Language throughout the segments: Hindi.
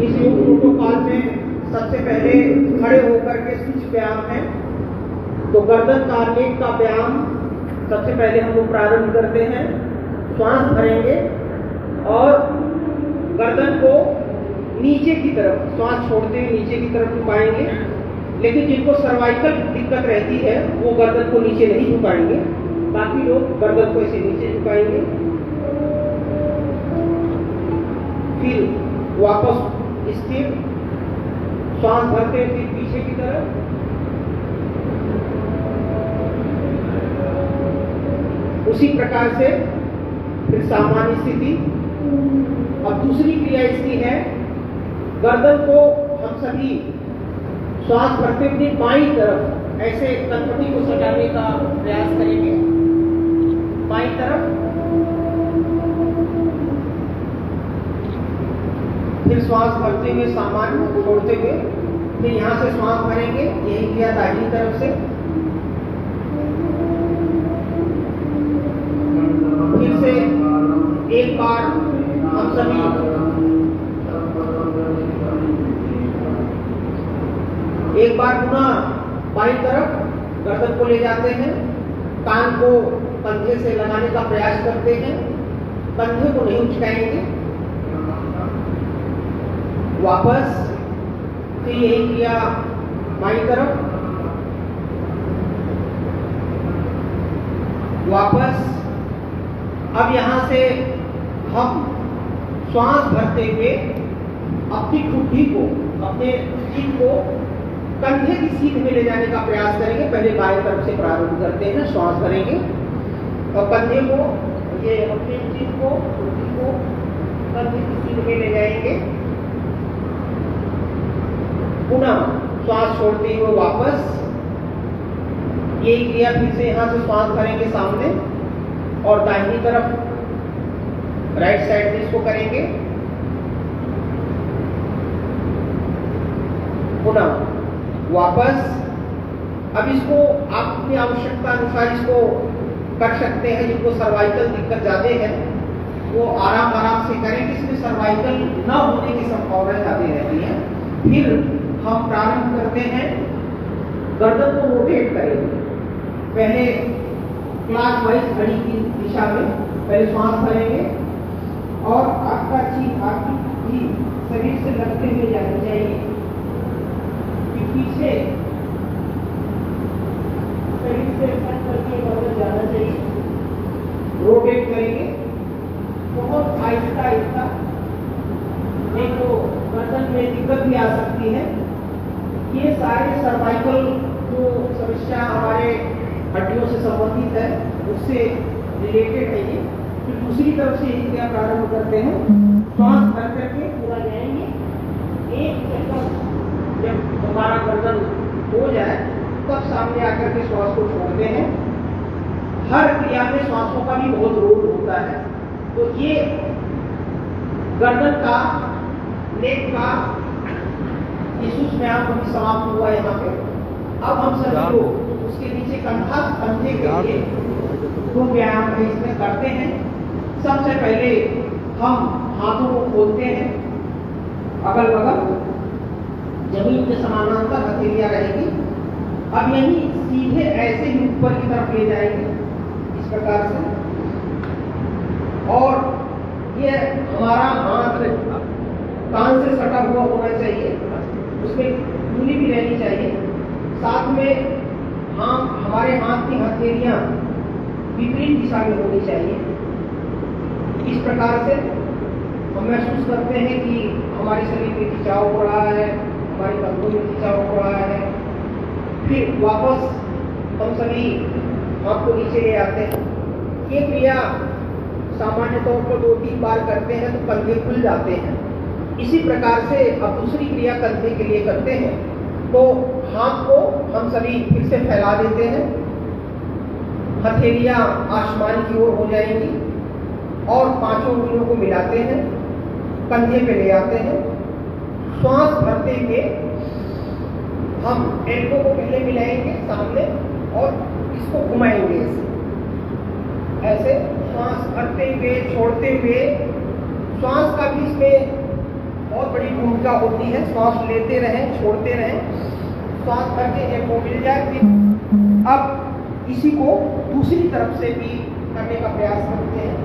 इस योग प्रोटोकॉल में सबसे पहले खड़े होकर के कुछ व्यायाम है। तो गर्दन कार्नेट का व्यायाम सबसे पहले हम लोग प्रारंभ करते हैं। श्वास भरेंगे और गर्दन को नीचे की तरफ श्वास छोड़ते हुए नीचे की तरफ झुकाएंगे। लेकिन जिनको सर्वाइकल दिक्कत रहती है वो गर्दन को नीचे नहीं झुकाएंगे, बाकी लोग गर्दन को ऐसे नीचे झुकाएंगे। फिर वापस स्थिर श्वास भरते हुए पीछे की तरफ, उसी प्रकार से फिर सामान्य स्थिति। अब दूसरी क्रिया इसकी है, गर्दन को हम सभी श्वास भरते हुए बाईं तरफ ऐसे कनपटी को सटाने का प्रयास करेंगे। बाईं तरफ, फिर श्वास भरते हुए सामान्य छोड़ते हुए, फिर यहाँ से श्वास भरेंगे। यही किया दाहिनी तरफ से, फिर से एक बार हम सभी एक बार पुनः बाईं तरफ गर्दन को ले जाते हैं। कान को कंधे से लगाने का प्रयास करते हैं, कंधे को नहीं उचकाएंगे। वापस फिर यही किया बाईं तरफ, वापस। अब यहां से हम श्वास भरते हुए अपनी ठुड्डी को, अपने सीट को कंधे की सीट में ले जाने का प्रयास करेंगे। पहले बाएं तरफ से प्रारंभ करते हैं, श्वास भरेंगे और कंधे को, ये अपनी सीट को, ठुड्डी को कंधे की सीट में ले जाएंगे। पुनः श्वास छोड़ते हुए वापस यही क्रिया, फिर से यहां से श्वास भरेंगे सामने और दाहिनी तरफ राइट साइड में इसको करेंगे। पुनः वापस। अब इसको आप अपनी आवश्यकता अनुसार इसको कर सकते हैं। जिनको सर्वाइकल दिक्कत ज्यादा है वो आराम आराम से करेंगे, इसमें सर्वाइकल न होने की संभावना ज्यादा रहती है। फिर हम प्रारंभ करते हैं, गर्दन को रोटेट करेंगे। पहले क्लॉकवाइज घड़ी की दिशा में पहले श्वास भरेंगे और आपका चीज आपकी शरीर से लगते हुए जानी चाहिए। पीछे शरीर से कट करके गर्दन जाना चाहिए। रोटेट करेंगे बहुत आहिस्ता आहिस्ता, नहीं तो गर्दन में दिक्कत भी आ सकती है। ये सारे सर्वाइकल जो समस्या हमारे हड्डियों से संबंधित है उससे रिलेटेड है ये। फिर दूसरी तरफ से यही क्या प्रारंभ करते हैं, श्वास भर करके पूरा जाएंगे। एक सेकंड जब हमारा गर्दन हो जाए तब सामने आकर के श्वास को छोड़ते हैं। हर क्रिया में श्वासों का भी बहुत रोल होता है। तो ये गर्दन का, नेक का इस व्यायाम अभी समाप्त हुआ यहाँ पे। अब हम सभी लोग उसके नीचे कंधे के लिए दो व्यायाम है इसमें करते हैं। सबसे पहले हम हाथों को खोलते हैं, अगल बगल जमीन के समानांतर हथेलियां रहेगी। अब यही सीधे ऐसे ही ऊपर की तरफ ले जाएंगे इस प्रकार से, और ये हमारा हाथ कान से सटा हुआ होना चाहिए, उसमें दूरी भी रहनी चाहिए। साथ में हमारे हाथ की हथेलियां विपरीत दिशा में होनी चाहिए। इस प्रकार से हम महसूस करते हैं कि हमारे शरीर में खिंचाव हो रहा है, हमारे कंधों में खिंचाव हो रहा है। फिर वापस हम सभी हाथ को नीचे ले आते हैं। ये क्रिया सामान्य तौर पर 2-3 बार करते हैं तो कंधे खुल जाते हैं। इसी प्रकार से अब दूसरी क्रिया कंधे के लिए करते हैं। तो हाथ को हम सभी फिर से फैला देते हैं, हथेलियां आसमान की ओर हो जाएंगी और पांचों उंगलियों को मिलाते हैं, कंधे पे ले आते हैं। श्वास भरते हुए हम एल्बो को पहले मिलाएंगे सामने और इसको घुमाएंगे ऐसे श्वास भरते हुए छोड़ते हुए। श्वास का भी इसमें बहुत बड़ी भूमिका भूमिका होती है। श्वास लेते रहें, छोड़ते रहें, श्वास करके एक को मिल जाए। फिर अब इसी को दूसरी तरफ से भी करने का प्रयास करते हैं।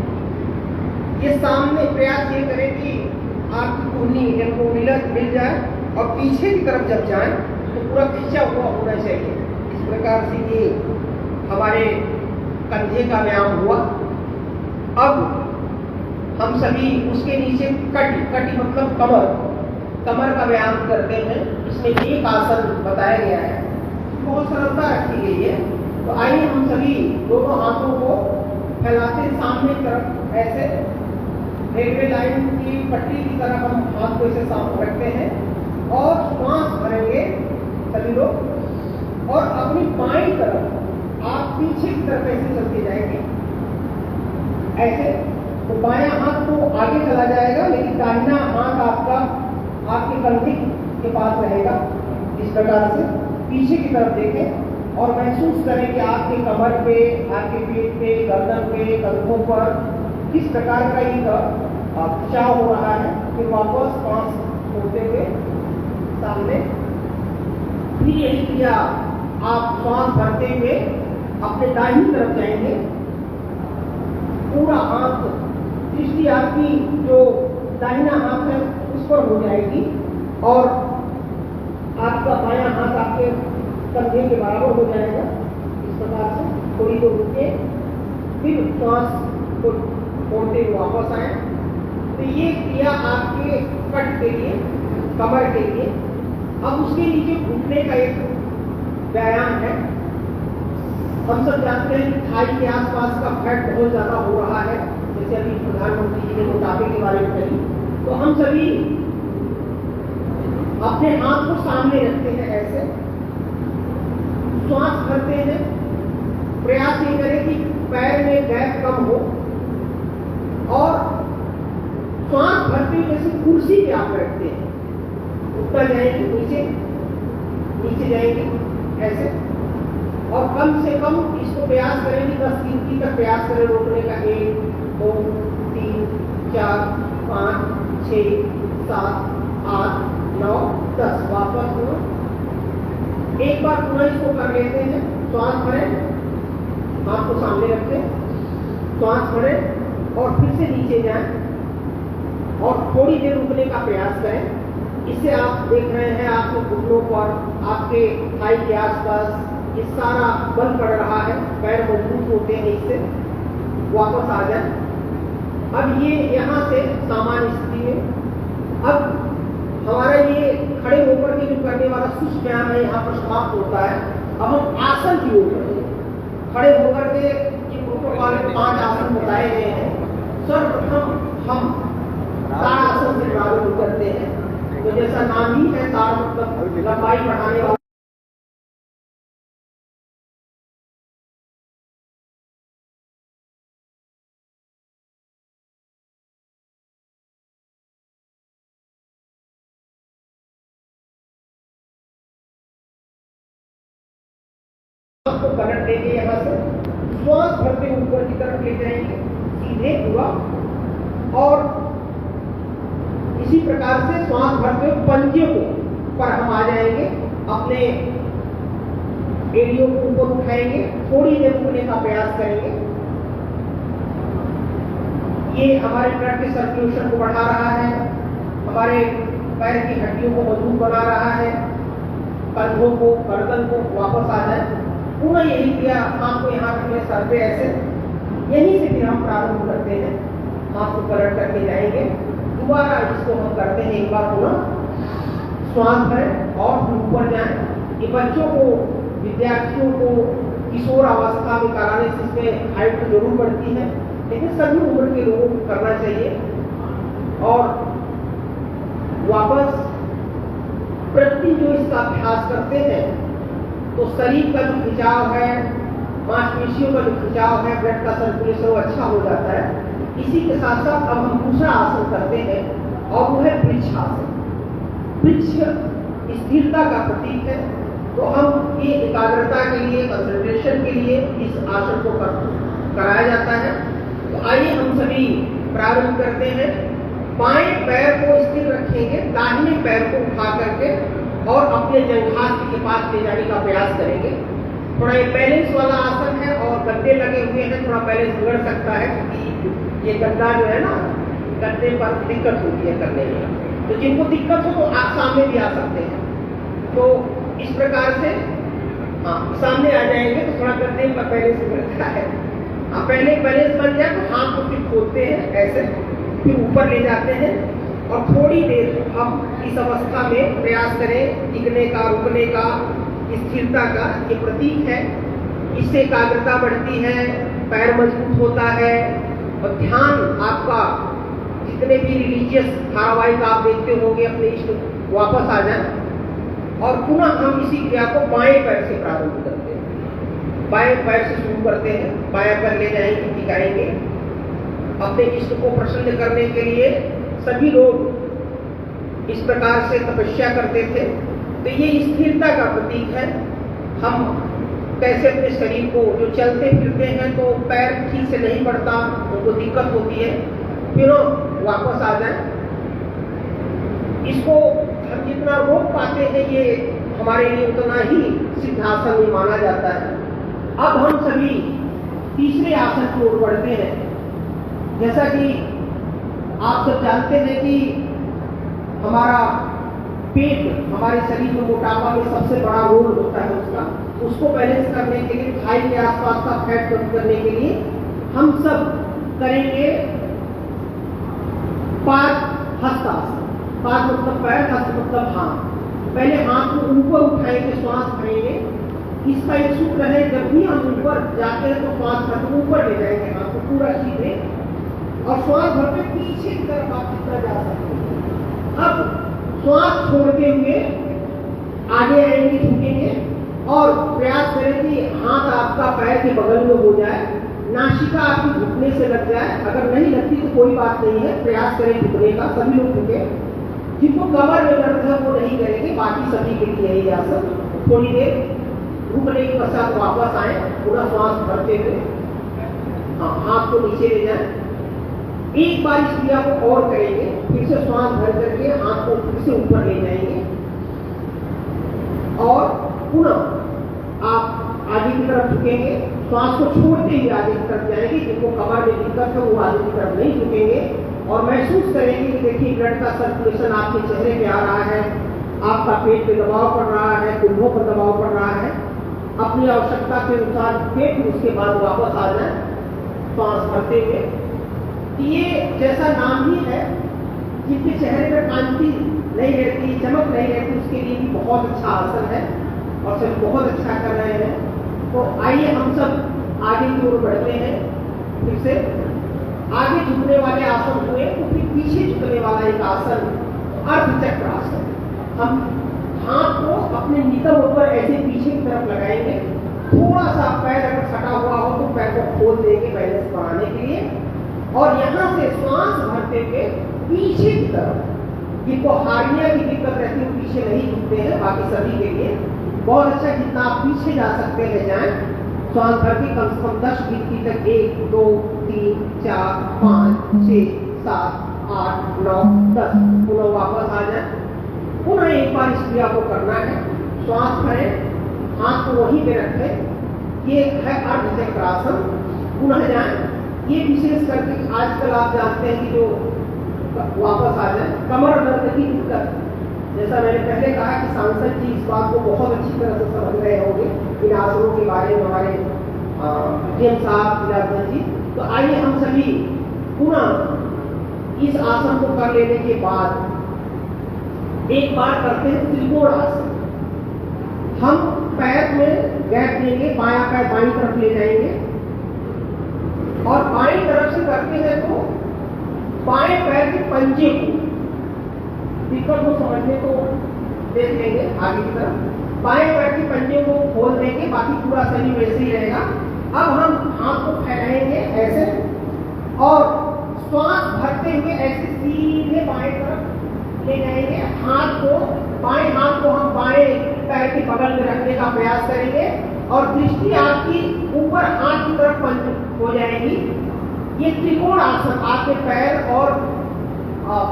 ये सामने प्रयास ये करें कि आपकी कुहनी इनको मिल जाए और पीछे की तरफ जब जाए तो पूरा खिंचा हुआ होना चाहिए। इस प्रकार से ये हमारे कंधे का व्यायाम हुआ। अब हम सभी उसके नीचे कटी मतलब कमर का व्यायाम करते हैं। इसमें एक आसन बताया गया है, बहुत सरलता रखी गई है। तो आइए हम सभी दोनों हाथों को फैलाते सामने तरफ, ऐसे रेलवे लाइन की पट्टी की तरफ हम हाथ को ऐसे सामने रखते हैं और श्वास भरेंगे सभी लोग। और अपनी बाईं तरफ आप पीछे की तरफ ऐसे चलते जाएंगे ऐसे। तो बायां हाथ तो आगे चला जाएगा, लेकिन दाहिना हाथ आपके कंधे के पास रहेगा। इस प्रकार से पीछे की तरफ देखें और महसूस करें कि आपके कमर पे, आपके पेट पे, गर्दन पे, कंधों पर किस प्रकार का एक खिंचाव हो रहा है। फिर वापस सांस छोड़ते हुए सामने। फिर यही क्रिया आप श्वास भरते हुए अपने दाहिनी तरफ जाएंगे। पूरा हाथ, दृष्टि आपकी जो दाहिना हाथ है उस पर हो जाएगी और आपका बायां हाथ आपके कंधे के बराबर हो जाएगा। इस प्रकार से थोड़ी देर रुके, फिर श्वास को छोड़ते हुए वापस आए। तो ये क्रिया आपके कट के लिए, कमर के लिए। अब उसके नीचे घुटने का एक व्यायाम है। हम सब जानते हैं कि थाई के आसपास का फैट बहुत ज्यादा हो रहा है, जैसे अभी प्रधानमंत्री जी ने मोटापे के बारे में कही। तो हम सभी अपने हाथ को सामने रखते हैं ऐसे, श्वास भरते हैं। प्रयास ये करें कि पैर में गैप कम हो और श्वास भरते हुए जैसे कुर्सी पे आप बैठते हैं, ऊपर जाएंगे, नीचे जाएंगे ऐसे। और कम से कम इसको प्रयास करें कि 10 गिनती तक प्रयास करें रोकने का। 1 2 3 4 5 6 7 8 9 10। वापस एक बार पुनः इसको कर लेते हैं। श्वास भरें, हाथ को सामने रखें, श्वास भरें और फिर से नीचे जाएं और थोड़ी देर रुकने का प्रयास करें। इससे आप देख रहे हैं आपके घुटनों पर, आपके थाई के आसपास ये सारा बल पड़ रहा है, पैर मजबूत होते हैं इससे। वापस आ जाए। अब ये यहाँ से सामान्य स्थिति में, अब हमारा ये खड़े होकर के जो करने वाला सुस्त व्यायाम है यहाँ पर समाप्त होता है। अब हम आसन की ओर बढ़ेंगे। खड़े होकर के ये प्रोटोकॉल में 5 आसन बताए गए हैं। सर्वप्रथम हम ताड़ासन से प्रारंभ करते हैं। तो जैसा नाम ही है, ताड़ मतलब लंबाई बढ़ाने वाला। को पलट देंगे, यहाँ से श्वास भरते ऊपर की तरफ ले जाएंगे सीधे हुआ। और इसी प्रकार से श्वास भरते हुए पंजे को पर हम आ जाएंगे, अपने एड़ियों को ऊपर उठाएंगे, थोड़ी देर रुकने का प्रयास करेंगे। ये हमारे ब्लड के सर्कुलेशन को बढ़ा रहा है, हमारे पैर की हड्डियों को मजबूत बना रहा है, कंधों को, गर्दन को वापस आ जाए। पूरा यही क्रिया हाथ को यहाँ रखने, सर पे ऐसे, यहीं से फिर हम प्रारंभ करते हैं। हाथ को पलट करके जाएंगे, दोबारा इसको हम करते हैं एक बार पूरा। श्वास भरें और ऊपर जाएं। ये बच्चों को, विद्यार्थियों को किशोर अवस्था में कराने से इसमें हाइट तो जरूर बढ़ती है, लेकिन सभी उम्र के लोगों को करना चाहिए। और वापस प्रतिदिन जो इसका अभ्यास करते हैं तो शरीर का जो खिंचाव है, मांसपेशियों का जो खिंचाव है, ब्लड का सर्कुलेशन वो अच्छा हो जाता है। इसी के साथ साथ अब हम दूसरा आसन करते हैं और वो है वृक्षासन। वृक्ष स्थिरता का प्रतीक है, तो हम ये एकाग्रता के लिए, कंसंट्रेशन के लिए इस आसन को कराया जाता है। तो आइए हम सभी प्रारंभ करते हैं। बाएं पैर को स्थिर रखेंगे, दाहिने पैर पैर को उठा करके और अपने जंघास्थि के पास ले जाने का प्रयास करेंगे। थोड़ा ये बैलेंस वाला आसन है और गद्दे लगे हुए हैं, थोड़ा बैलेंस बिगड़ सकता है क्योंकि ये गद्दा जो है ना, गद्दे पर दिक्कत होती है करने में। तो जिनको दिक्कत हो तो आप सामने भी आ सकते हैं। तो इस प्रकार से सामने आ जाएंगे तो थोड़ा गद्दे पर बैलेंस बिगड़ता है। पहले बैलेंस बन जाए तो हाथ को फिर खोलते हैं ऐसे, फिर ऊपर ले जाते हैं और थोड़ी देर हम इस अवस्था में प्रयास करें टिकने का, रुकने का, स्थिरता का। ये प्रतीक है, इससे एकाग्रता बढ़ती है, पैर मजबूत होता है और ध्यान आपका, जितने भी रिलीजियस धारावाहिक आप देखते होंगे, अपने इष्ट वापस आ जाए। और पुनः हम इसी क्रिया को बाएं पैर से प्रारंभ करते हैं। बाएं पैर से शुरू करते हैं, बाएं पैर ले जाएंगे, टिकाएंगे। अपने इष्ट को प्रसन्न करने के लिए सभी लोग इस प्रकार से तपस्या करते थे। तो ये स्थिरता का प्रतीक है। हम कैसे अपने शरीर को, जो चलते फिरते हैं तो पैर ठीक से नहीं पड़ता, उनको दिक्कत होती है, फिर वापस आ जाए। इसको हम जितना रोक पाते हैं ये हमारे लिए उतना ही सिद्धासन में माना जाता है। अब हम सभी तीसरे आसन की ओर बढ़ते हैं। जैसा कि आप सब जानते हैं कि हमारा पेट हमारे शरीर में मोटापा में सबसे बड़ा रोल होता है उसको बैलेंस करने के लिए, थाई के आसपास का फैट कम करने के लिए हम सब करेंगे पाद हस्तासन। पाद मतलब पैर, हस्त मतलब हाथ। पहले हाथ को ऊपर उठाएंगे, श्वास भरेंगे। इसका एक सूत्र है, जब भी हम ऊपर जाते हैं तो श्वास भरते ऊपर ले जाएंगे हाथ को पूरा सीधे, और श्वास भरते पीछे की तरफ आप जितना जा सकते हैं। अब श्वास छोड़ते हुए आगे आएंगे, झुकेंगे और प्रयास करें कि हाथ आपका पैर के बगल में हो जाए, नासिका आपकी घुटने से लग जाए। अगर नहीं लगती तो कोई बात नहीं है, प्रयास करें झुकने का। सभी लोग झुके, जिनको कमर में दर्द है वो नहीं करेंगे, बाकी सभी के लिए यही आसन। थोड़ी देर रुकने के पश्चात वापस आए, पूरा श्वास भरते हुए हाथ को नीचे ले जाए। एक बार इस क्रिया को और करेंगे, फिर से श्वास भर करके हाथ को फिर से ऊपर ले जाएंगे और पुनः आप आगे की तरफ झुकेंगे। श्वास को छोड़ते हुए आगे की तरफ जाएंगे। जिनको कमर में दिक्कत है वो आगे की तरफ नहीं झुकेंगे और महसूस करेंगे कि देखिए ब्लड का सर्कुलेशन आपके चेहरे पे आ रहा है, आपका पेट पे दबाव पड़ रहा है, कुल्हों पर दबाव पड़ रहा है। अपनी आवश्यकता के अनुसार पेट, उसके बाद वापस आ जाए श्वास भरते हुए। ये जैसा नाम ही है, जिनके चेहरे पर कांति नहीं रहती, चमक नहीं रहती, उसके लिए भी बहुत अच्छा आसन है और सब बहुत अच्छा कर रहे हैं। तो आइए हम सब आगे की ओर बढ़ते हैं। फिर से आगे झुकने वाले आसन हुए तो फिर पीछे झुकने वाला एक आसन, अर्धचक्र आसन। हम हाथ को अपने नितंब ऊपर ऐसे पीछे की तरफ लगाएंगे। थोड़ा सा पैर अगर सटा हुआ हो तो पैर को खोल देंगे बैलेंस बढ़ाने के लिए, और यहाँ से श्वास भरते हुए पीछे की तरफ। जिनको हार्निया की दिक्कत रहती है पीछे नहीं झुकते हैं, बाकी सभी के लिए बहुत अच्छा, जितना आप पीछे जा सकते हैं जाएं। श्वास भर के कम से कम 10 गिनती तक, 1 2 3 4 5 6 7 8 9 10, पुनः वापस आ जाए। पुनः एक बार इस क्रिया को करना है। श्वास भरें, हाथ को वहीं पे रखें। ये है अर्धचक्रासन। पुनः जाए। ये विशेष करके आजकल आप जानते हैं कि जो वापस आ जाए कमर दर्द की दिक्कत, जैसा मैंने पहले कहा कि सांसद जी इस बात को बहुत अच्छी तरह से समझ रहे होंगे इन आसनों के बारे में, हमारे डीएम साहब लीलाधर जी। तो आइए हम सभी पुनः इस आसन को कर लेने के बाद एक बार करते हैं त्रिकोण आसन। हम पैर में गैप देंगे, बायां पैर बाईं तरफ ले जाएंगे और बाईं तरफ से करते हैं तो बाएं पैर के पंजे को, दिक्कत को समझने को देख लेंगे आगे की तरफ। बाएं पैर के पंजे को खोल देंगे, बाकी पूरा शरीर वैसे ही रहेगा। अब हम हाथ को फैलाएंगे ऐसे और श्वास भरते हुए ऐसे सीधे बाएं तरफ ले जाएंगे। हाथ को, बाएं हाथ को हम बाएं पैर के बगल में रखने का प्रयास करेंगे और दृष्टि आपकी ऊपर हाथ की तरफ हो जाएगी। ये त्रिकोण आसन, आपके पैर और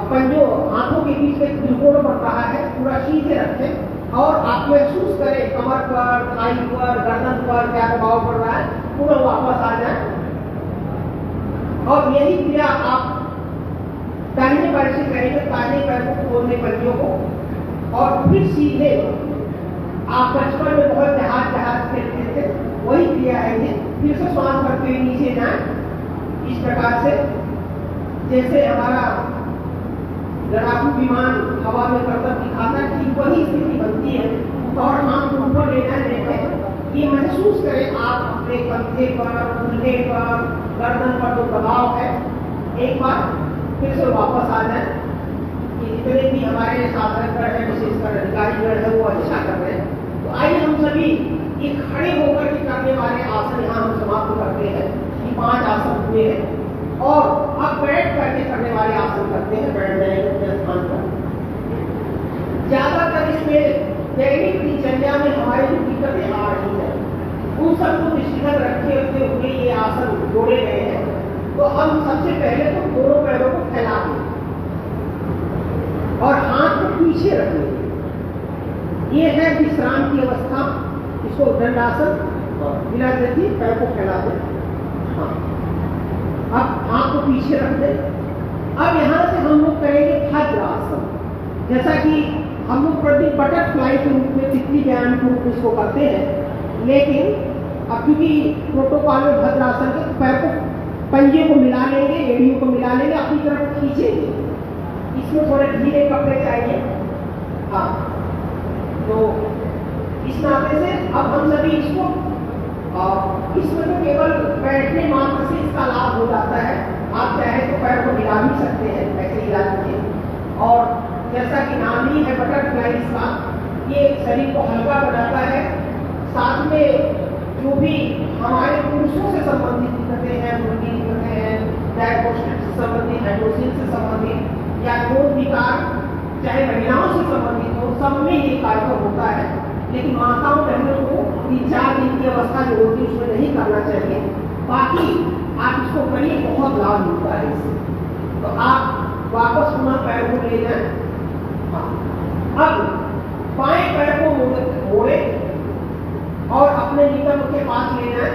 पंजों, हाथों के बीच में त्रिकोण बन रहा है। पूरा सीधे रखें और आप महसूस करें कमर पर, थाई पर, गर्दन पर क्या दबाव पड़ रहा है, पूरा वापस आ जाए। और यही क्रिया आप दाहिने पैर से करेंगे, दाहिने पैर को खोलने पंजों को, और फिर सीधे आप बचपन में बहुत जहाज खेलते थे वही क्रिया है ये। फिर से श्वास भरते हुए नीचे जाए इस प्रकार से, जैसे हमारा लड़ाकू विमान हवा में करतब दिखाता है, ठीक वही स्थिति बनती है। और हाथ ऊपर लेना लेते ये महसूस करें आप अपने कंधे पर, कंधे पर, गर्दन पर जो दबाव है, एक बार फिर से वापस आ जाए कि जितने भी हमारे साधकगण है, विशेषकर अधिकारीगण है, वो अच्छा कर रहे हैं। तो आइए हम सभी ये खड़े होकर के करने वाले आसन यहाँ हम समाप्त करते हैं। ये 5 आसन हुए हैं और अब बैठ करके करने वाले आसन करते हैं। बैठ जाएंगे अपने स्थान पर। ज्यादातर इसमें दैनिक दिनचर्या में हमारी जो दिक्कतें आ रही है उन सबको दृष्टिगत रखे हुए ये आसन जोड़े गए हैं। तो हम सबसे पहले तो दोनों पैरों को फैला दें और हाथ को पीछे रखेंगे। ये है विश्राम की अवस्था, इसको दंडासन बिना देखिए पैर को फैला दें। हाँ, अब हाथ को पीछे रख दें। अब यहाँ से हम लोग करेंगे भद्रासन, जैसा कि हम लोग प्रति बटरफ्लाई के रूप में, तितली व्यायाम के रूप में इसको करते हैं। लेकिन अब क्योंकि प्रोटोकॉल में भद्रासन के पैर को पंजे को मिला लेंगे, एड़ियों को मिला लेंगे, अपनी तरफ खींचेंगे। इसमें थोड़े ढीले कपड़े चाहिए। हाँ, तो इस नाते से अब हम सभी इसको इसमें तो केवल बैठने मात्र से इसका लाभ हो जाता है। आप चाहे तो पैर को हिला भी सकते हैं, ऐसे हिला दीजिए। और जैसा कि नाम ही है बटरफ्लाई, इसका ये शरीर को हल्का बनाता है। साथ में जो भी हमारे पुरुषों से संबंधित दिक्कतें हैं, मुर्गी दिक्कतें हैं, डायग्नोस्टिक से संबंधित, हाइड्रोसिन से संबंधित या कोई विकार चाहे महिलाओं से संबंधित हो, सब में ये कार्यक्रम होता है। लेकिन माताओं बहनों को 3-4 दिन की अवस्था जो होती है उसमें नहीं करना चाहिए। बाकी आप इसको करिए, बहुत लाभ मिलता है इससे। तो आप वापस पुनः पैर को ले जाए। अब बाएं पैर को मोड़े और अपने नितंब के पास ले जाए।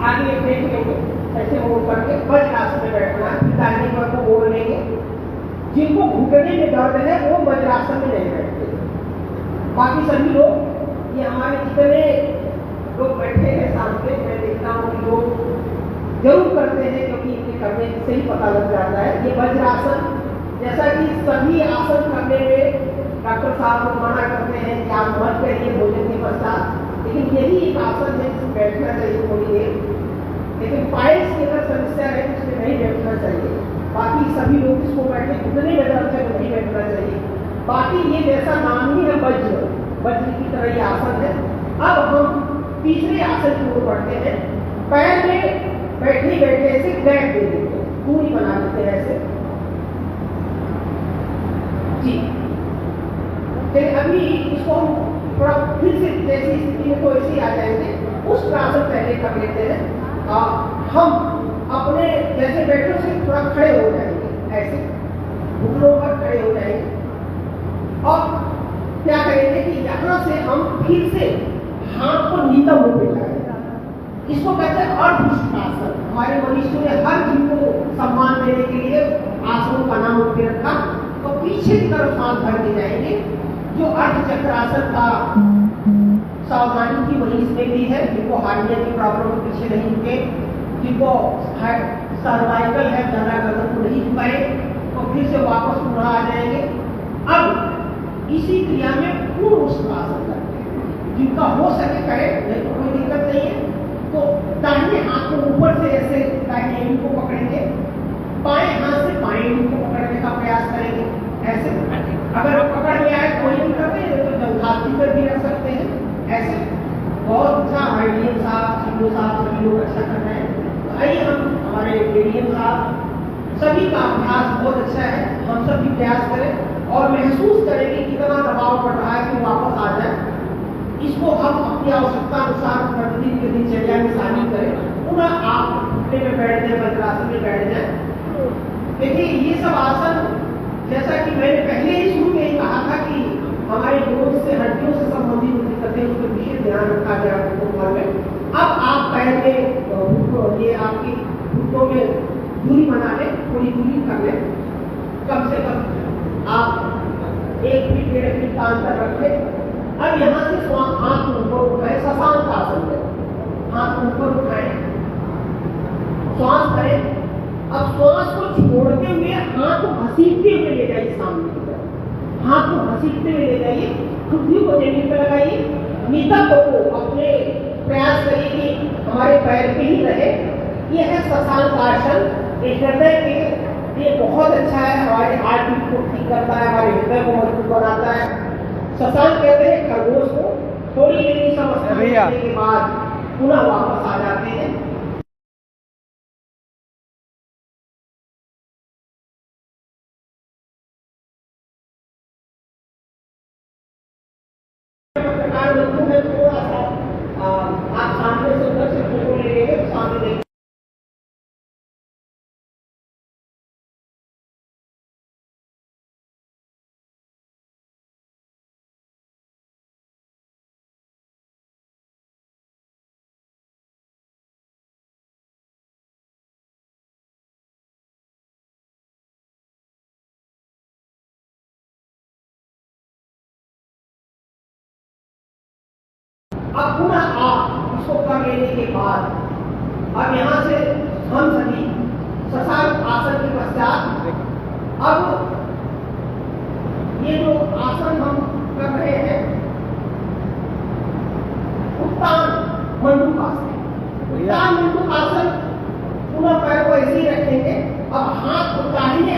आगे देख लेंगे, ऐसे मोड़ करके वज्रासन में बैठना है। दाहिने पैर को मोड़ लेंगे। जिनको घुटने में दर्द है वो वज्रासन में नहीं बैठते। बाकी सभी लोग, ये हमारे जितने लोग बैठे हैं सामने, मैं देखता हूँ कि लोग जरूर करते हैं, क्योंकि इनके करने से ही पता लग जाता है। ये वज्रासन, जैसा कि सभी आसन करने में डॉक्टर साहब को मना करते हैं कि आप मत करिए भोजन के पश्चात, लेकिन यही एक आसन है जिसमें बैठना चाहिए थोड़ी देर। लेकिन पाइल्स की अगर समस्या है तो उसमें नहीं बैठना चाहिए। बाकी सभी लोग इसको बैठे, उतने दर्द है नहीं बैठना चाहिए। बाकी ये जैसा नाम ही है वज्र की तरह ये आसन है। अब हम तीसरे आसन की ओर बढ़ते हैं। पैर में बैठे ऐसे गैप दे देते हैं, दूरी बना देते हैं ऐसे जी। फिर अभी इसको हम थोड़ा फिर से जैसी स्थिति में तो ऐसे ही आ जाएंगे, उस आसन पहले कर लेते हैं। हम अपने जैसे बैठे से थोड़ा खड़े हो जाएंगे, ऐसे घुटनों पर खड़े हो जाएंगे। और क्या करेंगे कि यहाँ से हम फिर से हाथ को नितंब में लाएंगे। इसको कहते हैं अर्धपुष्टासन। हमारे मनीषियों ने हर जीव को सम्मान देने के लिए आसनों का नाम उठ के रखा। तो पीछे की तरफ हाथ भर के जाएंगे। जो अर्धचक्रासन का सावधानी की वही इसमें भी है। जिनको हार्निया की प्रॉब्लम पीछे नहीं झुके, जिनको सर्वाइकल है, गला गर्दन को नहीं झुकाए, तो फिर से वापस पुनः आ जाएंगे। अब इसी क्रिया में पूर्व आसन करते हैं। जिनका हो सके करे, नहीं तो कोई दिक्कत नहीं है। तो दाहिने हाथ को ऊपर से ऐसे दाहिने एड़ी को पकड़ेंगे, बाएं हाथ से बाएं एड़ी को पकड़ने का प्रयास करेंगे ऐसे। अगर पकड़ में आए कोई दिक्कत नहीं, तो जंघाती पर भी रख सकते हैं ऐसे। बहुत अच्छा आइडियम साहब, सिंधु साहब सभी लोग अच्छा कर रहे हैं। तो आइए हम हमारे एडीएम साहब सभी का अभ्यास बहुत अच्छा है, हम सब भी प्रयास करें और महसूस करें कि कितना दबाव पड़ रहा है कि वापस आ जाए। इसको हम अपनी आवश्यकता अनुसार प्रतिदिन के दिनचर्या में शामिल करें। पुनः आप घुटने में बैठ जाए, वज्रासन में बैठ जाए। देखिए ये सब आसन जैसा कि मैंने पहले ही जिससे हड्डियों से संबंधित दिक्कतें उसके विशेष ध्यान रखा गया प्रोटोकॉल में। अब आप पैर में ये आपकी घुटनों में दूरी बना लें, थोड़ी दूरी कर लें, कम से कम आप 1 फीट 1.5 फीट का अंतर रखें। अब यहाँ से हाथ ऊपर उठाएं, शशांक आसन में हाथ ऊपर उठाएं, श्वास करें। अब श्वास को छोड़ते हुए हाथ को घसीटते हुए ले जाइए सामने की तरफ, हाथ को घसीटते हुए ले जाइए, ठुड्डी को जमीन पर लगाइए, नितंब को अपने प्रयास करिए कि हमारे पैर पे ही रहे। यह है शशांक आसन। ये हृदय के लिए बहुत अच्छा है, हमारे हार्ट बीट को ठीक करता है, हमारे हृदय को मजबूत बनाता है। शशांक कहते हैं खरगोश को। थोड़ी देर की समस्या करने के बाद पुनः वापस आ जाते हैं। थोड़ा सा आप सामने से उधर से फोटो ले लेंगे, सामने देखिए। अब पुनः आप इसको कर लेने के बाद अब यहाँ से हम सभी शशांक आसन के पश्चात अब ये जो आसन हम कर रहे हैं उत्तान मंडूक आसन। उत्तान मंडूक आसन पुनः पैर को ऐसे ही रखेंगे। अब हाथ को दाहिने